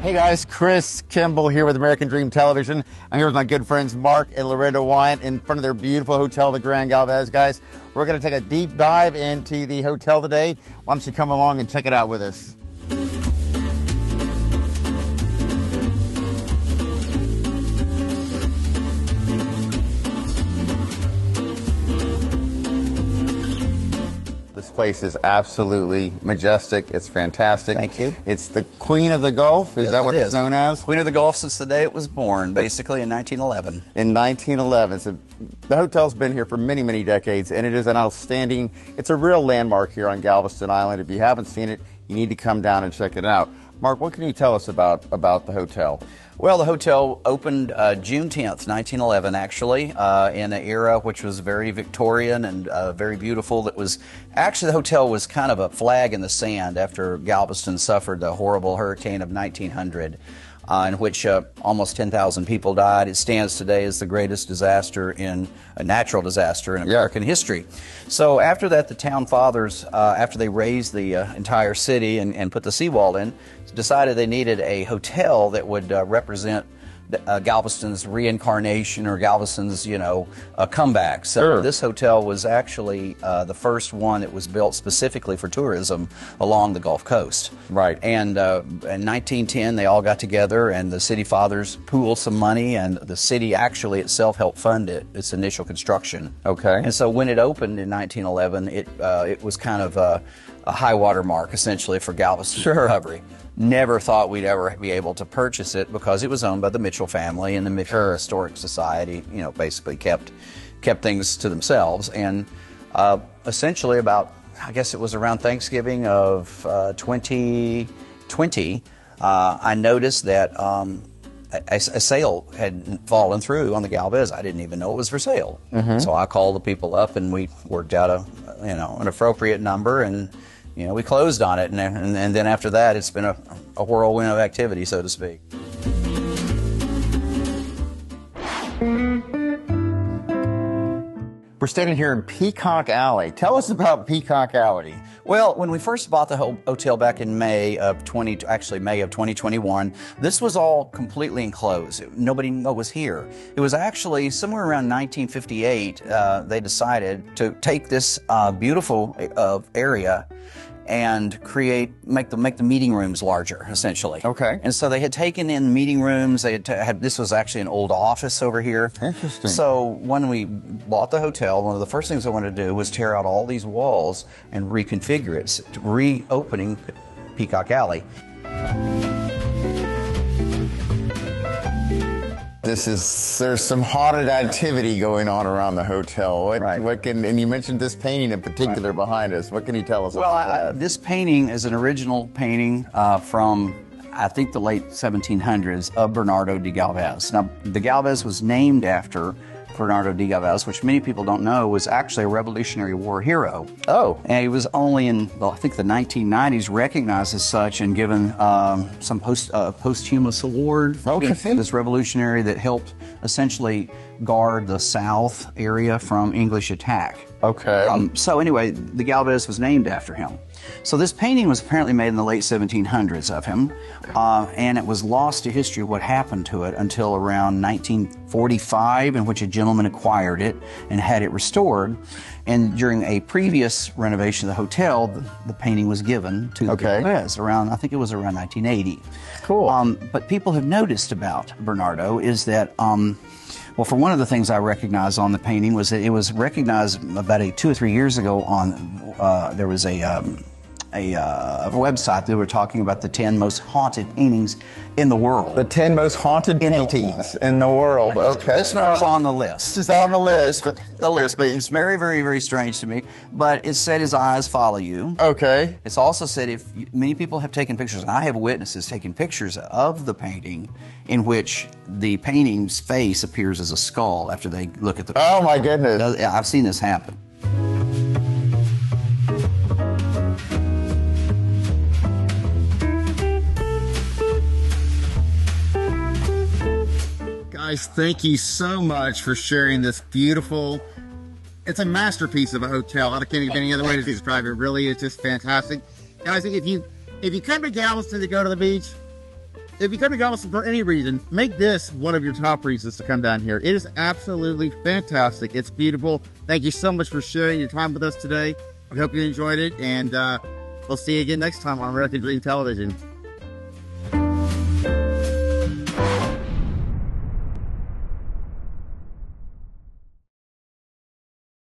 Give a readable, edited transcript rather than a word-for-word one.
Hey guys, Chris Kimball here with American Dream Television. I'm here with my good friends Mark and Lorenda Wyant in front of their beautiful hotel, the Grand Galvez. Guys, we're going to take a deep dive into the hotel today. Why don't you come along and check it out with us? This place is absolutely majestic. It's fantastic. Thank you. It's the Queen of the Gulf. Is that what it's known as? Queen of the Gulf since the day it was born, basically in 1911. In 1911. So the hotel's been here for many, many decades, and it is an outstanding, it's a real landmark here on Galveston Island. If you haven't seen it, you need to come down and check it out. Mark, what can you tell us about the hotel? Well, the hotel opened June 10th, 1911, actually, in an era which was very Victorian and very beautiful. That was actually, the hotel was kind of a flag in the sand after Galveston suffered the horrible hurricane of 1900. In which almost 10,000 people died. It stands today as the greatest disaster a natural disaster in American history. So after that, the town fathers, after they raised the entire city and put the seawall in, decided they needed a hotel that would represent Galveston's reincarnation or Galveston's, comeback. So this hotel was actually the first one that was built specifically for tourism along the Gulf Coast. Right. And in 1910, they all got together and the city fathers pooled some money, and the city actually itself helped fund its initial construction. Okay. And so when it opened in 1911, it was kind of a high water mark, essentially, for Galveston's recovery. Never thought we'd ever be able to purchase it because it was owned by the Mitchell family, and the Mitchell Historic Society, basically kept things to themselves. And essentially about, I guess it was around Thanksgiving of 2020, I noticed that a sale had fallen through on the Galvez. I didn't even know it was for sale. So I called the people up and we worked out an appropriate number, and we closed on it, and then after that, it's been a whirlwind of activity, so to speak. We're standing here in Peacock Alley. Tell us about Peacock Alley. Well, when we first bought the hotel back in May of 2021, this was all completely enclosed. Nobody was here. It was actually somewhere around 1958, they decided to take this beautiful area and make the meeting rooms larger, essentially. Okay. And so they had taken in meeting rooms. They had this was actually an old office over here. Interesting. So when we bought the hotel, one of the first things I wanted to do was tear out all these walls and reconfigure it, reopening Peacock Alley. There's some haunted activity going on around the hotel. And you mentioned this painting in particular behind us. What can you tell us about that? This painting is an original painting from, I think, the late 1700s of Bernardo de Galvez. Now, the Galvez was named after Bernardo de Galvez, which many people don't know was actually a Revolutionary War hero. Oh. And he was only in, I think, the 1990s recognized as such and given some posthumous award. This revolutionary that helped essentially guard the South area from English attack. Okay. So anyway, the Galvez was named after him. So this painting was apparently made in the late 1700s of him, and it was lost to history what happened to it until around 1945, in which a gentleman acquired it and had it restored. And during a previous renovation of the hotel, the painting was given to the Galvez around, I think it was around 1980. Cool. But people have noticed about Bernardo is that well, for one of the things I recognized on the painting was that it was recognized about 2 or 3 years ago on, there was a website that were talking about the 10 most haunted paintings in the world. The 10 most haunted paintings in the world. Okay. It's not on the list. It's on the list. The list, but it's very, very, very strange to me. But it said his eyes follow you. Okay. It's also said many people have taken pictures, and I have witnesses taking pictures of the painting in which the painting's face appears as a skull after they look at the Oh my goodness. I've seen this happen. Guys, thank you so much for sharing this beautiful, it's a masterpiece of a hotel. I can't think of any other way to describe it. Really, it's just fantastic. Guys, if you come to Galveston to go to the beach, if you come to Galveston for any reason, make this one of your top reasons to come down here. It is absolutely fantastic. It's beautiful. Thank you so much for sharing your time with us today. I hope you enjoyed it, and we'll see you again next time on American Dream Television.